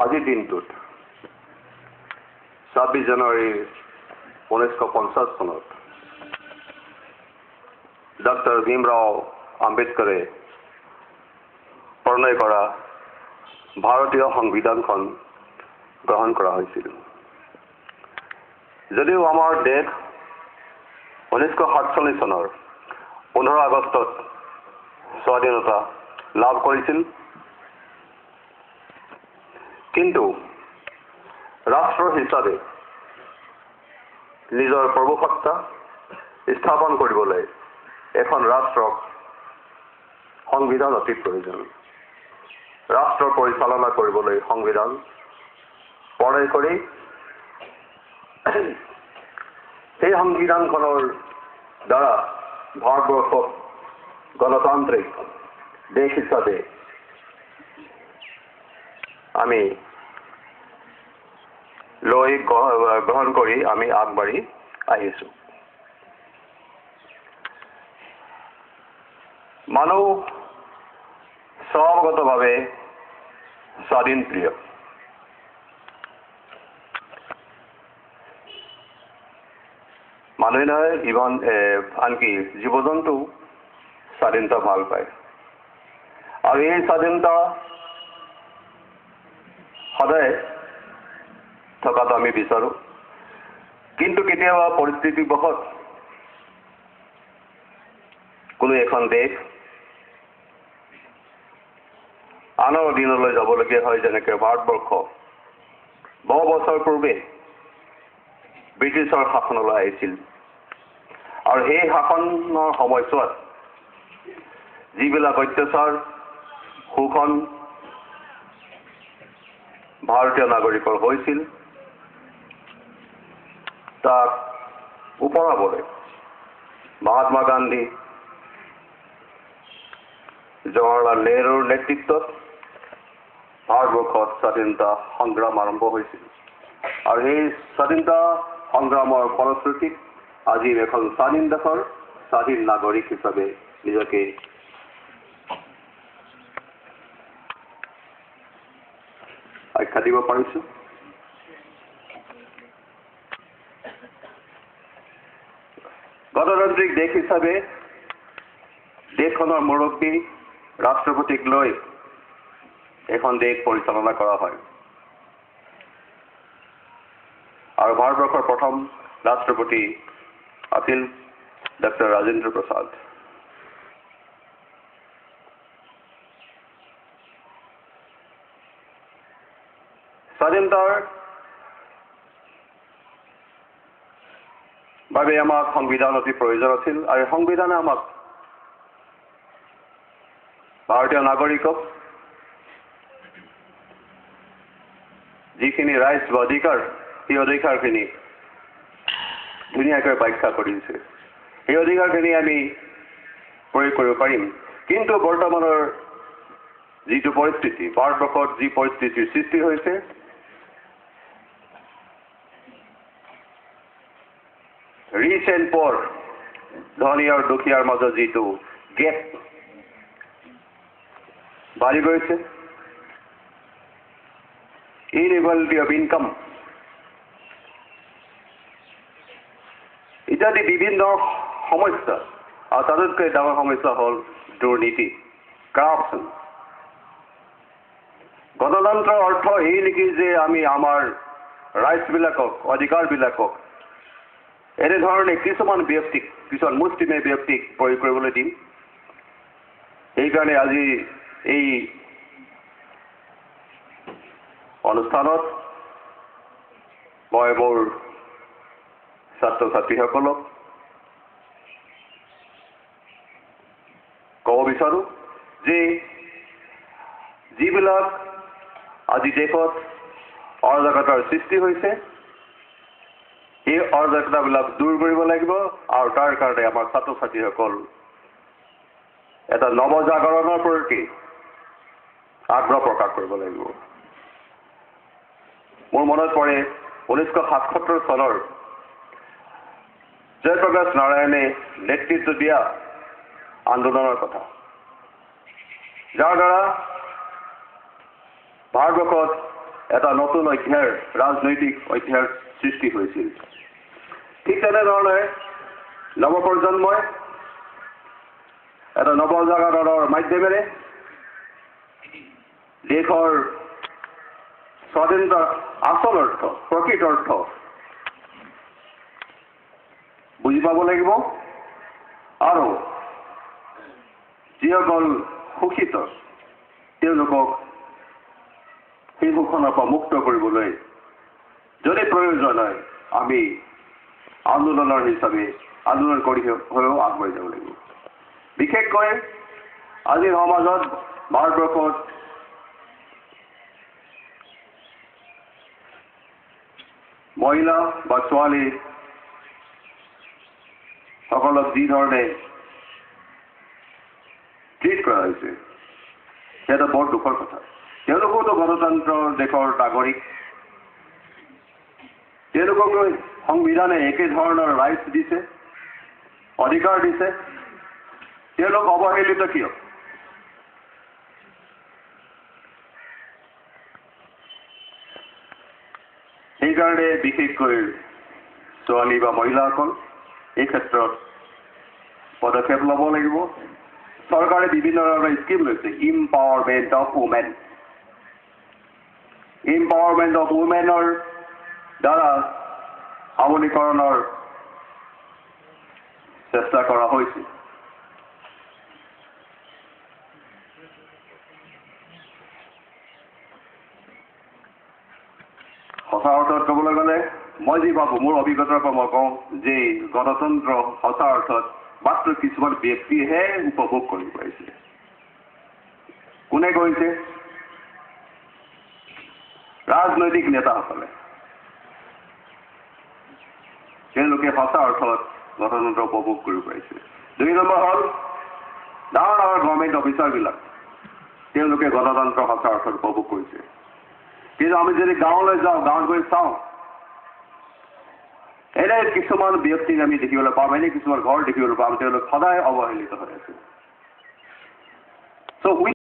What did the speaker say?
আজিৰ দিনটোত 26 জানুৱাৰী 1950 চনত ডক্টৰ ভীমৰাও আম্বেদকাৰে প্ৰণয় কৰা ভাৰতীয় সংবিধানখন গ্ৰহণ কৰা হৈছিল। যদিও আমাৰ দেশ 1947 চনৰ 15 আগষ্টত স্বাধীনতা লাভ কৰিছিল, কিন্তু ৰাষ্ট্ৰ হিচাপে নিজৰ প্ৰভুসত্তা স্থাপন কৰিবলৈ এখন ৰাষ্ট্ৰক সংবিধান অতি প্ৰয়োজন। ৰাষ্ট্ৰ পৰিচালনা কৰিবলৈ সংবিধান প্ৰণয় কৰি সেই সংবিধানখনৰ দ্বাৰা ভাৰতবৰ্ষক গণতান্ত্ৰিক দেশ হিচাপে আমি লৈ গ্ৰহণ কৰি আমি আগবাঢ়ি আহিছো। মানুহ স্বভাৱগতভাৱে স্বাধীন প্ৰিয়। মানুহে নহয় ইভন আনকি জীৱ জন্তু স্বাধীনতা ভাল পায়, আৰু এই স্বাধীনতা সদায় থকাটো আমি বিচাৰো। কিন্তু কেতিয়াবা পৰিস্থিতিবশত কোনো এখন দেশ আনৰ অধীনলৈ যাবলগীয়া হয়, যেনেকৈ ভাৰতবৰ্ষ বহু বছৰ পূৰ্বে ব্ৰিটিছৰ শাসনলৈ আহিছিল, আৰু সেই শাসনৰ সময়ছোৱাত যিবিলাক অত্যাচাৰ শোষণ ভাৰতীয় নাগৰিকৰ হৈছিল, তাক উপৰাবলৈ মহাত্মা গান্ধী, জৱাহৰলাল নেহৰুৰ নেতৃত্বত ভাৰতবৰ্ষত স্বাধীনতা সংগ্ৰাম আৰম্ভ হৈছিল, আৰু সেই স্বাধীনতা সংগ্ৰামৰ ফলশ্ৰুতিত আজি এখন স্বাধীন দেশৰ স্বাধীন নাগৰিক হিচাপে নিজকে আখ্যা দিব পাৰিছো। গণতান্ত্ৰিক দেশ হিচাপে দেশখনৰ মুৰব্বী ৰাষ্ট্ৰপতিক লৈ এখন দেশ পৰিচালনা কৰা হয়, আৰু ভাৰতবৰ্ষৰ প্ৰথম ৰাষ্ট্ৰপতি আছিল ডক্টৰ ৰাজেন্দ্ৰ প্ৰসাদ। স্বাধীনতাৰ বাবে আমাক সংবিধান অতি প্ৰয়োজন আছিল, আৰু সংবিধানে আমাক ভাৰতীয় নাগৰিকক যিখিনি ৰাইটছ বা অধিকাৰ, সেই অধিকাৰখিনি ধুনীয়াকৈ ব্যাখ্যা কৰি দিছে। সেই অধিকাৰখিনি আমি প্ৰয়োগ কৰিব পাৰিম। কিন্তু বৰ্তমানৰ যিটো পৰিস্থিতি, ভাৰতবৰ্ষত যি পৰিস্থিতিৰ সৃষ্টি হৈছে, ৰিচ এণ্ড প'ৰ, ধনী আৰু দুখীয়াৰ মাজত যিটো গেপ বাঢ়ি গৈছে, ইনইকুৱালিটি অফ ইনকাম ইত্যাদি বিভিন্ন সমস্যা, আৰু তাতোতকৈ ডাঙৰ সমস্যা হ'ল দুৰ্নীতি, কৰাপশ্যন। গণতন্ত্ৰৰ অৰ্থ এই নেকি যে আমি আমাৰ ৰাইটছবিলাকক, অধিকাৰবিলাকক এনেধৰণে কিছুমান ব্যক্তিক, কিছুমান মুষ্টিমেয় ব্যক্তিক প্ৰয়োগ কৰিবলৈ দিম? সেইকাৰণে আজি এই অনুষ্ঠানত মই মোৰ ছাত্ৰ ছাত্ৰীসকলক ক'ব বিচাৰোঁ যে যিবিলাক আজি দেশত অৰাজকতাৰ সৃষ্টি হৈছে, এই অৰাজকতাবিলাক দূৰ কৰিব লাগিব, আৰু তাৰ কাৰণে আমাৰ ছাত্ৰ ছাত্ৰীসকল এটা নৱজাগৰণৰ প্ৰতি আগ্ৰহ প্ৰকাশ কৰিব লাগিব। মোৰ মনত পৰে 1977 চনৰ জয়প্ৰকাশ নাৰায়ণে নেতৃত্ব দিয়া আন্দোলনৰ কথা, যাৰ দ্বাৰা ভাৰতবৰ্ষত এটা নতুন অধ্যায়ৰ ৰাজনৈতিক অধ্যায়ৰ সৃষ্টি হৈছিল। ঠিক তেনেধৰণে নৱপ্ৰজন্মই এটা নৱজাগৰণৰ মাধ্যমেৰে দেশৰ স্বাধীনতাৰ আচল অৰ্থ প্ৰকৃত অৰ্থ বুজি পাব লাগিব আৰু যিসকল শোষিত তেওঁলোকক সেই শোষণৰ পৰা মুক্ত কৰিবলৈ যদি প্ৰয়োজন হয় আমি আন্দোলনৰ হিচাপে আন্দোলন কৰি হৈও আগবাঢ়ি যাব লাগিব। বিশেষকৈ আজিৰ সমাজত ভাৰতবৰ্ষত মহিলা বা ছোৱালী সকলক যি ধৰণে ট্ৰিট কৰা হৈছে সেয়া বৰ দুখৰ কথা। তেওঁলোকোতো গণতন্ত্ৰৰ দেশৰ নাগৰিক, তেওঁলোকক সংবিধানে একে ধৰণৰ ৰাইটছ দিছে, অধিকাৰ দিছে, তেওঁলোক অৱহেলিত কিয়? সেইকাৰণে বিশেষকৈ ছোৱালী বা মহিলাসকল এই ক্ষেত্ৰত পদক্ষেপ ল'ব লাগিব। চৰকাৰে বিভিন্ন ধৰণৰ স্কিম লৈছে, ইম্পাৱাৰমেণ্ট অফ উমেন। ইম্পাৱাৰমেণ্ট অফ উমেনৰ দ্বাৰা সবলীকৰণৰ চেষ্টা কৰা হৈছে। সঁচা অৰ্থত ক'বলৈ গ'লে মই যি ভাবোঁ, মোৰ অভিজ্ঞতাৰ পৰা মই কওঁ যে গণতন্ত্ৰ সঁচা অৰ্থত মাত্ৰ কিছুমান ব্যক্তিয়েহে উপভোগ কৰিব পাৰিছে। কোনে কৰিছে? ৰাজনৈতিক নেতাসকলে। তেওঁলোকে সঁচা অৰ্থত গণতন্ত্ৰ উপভোগ কৰিব পাৰিছে। 2 নম্বৰ হ'ল ডাঙৰ ডাঙৰ গভৰ্ণমেণ্ট অফিচাৰবিলাক, তেওঁলোকে গণতন্ত্ৰ সঁচা অৰ্থত উপভোগ কৰিছে। কিন্তু আমি যদি গাঁৱলৈ যাওঁ, গাঁৱত গৈ চাওঁ, এনে কিছুমান ব্যক্তিক আমি দেখিবলৈ পাম, এনে কিছুমান ঘৰ দেখিবলৈ পাম, তেওঁলোক সদায় অৱহেলিত হৈ আছে। চ'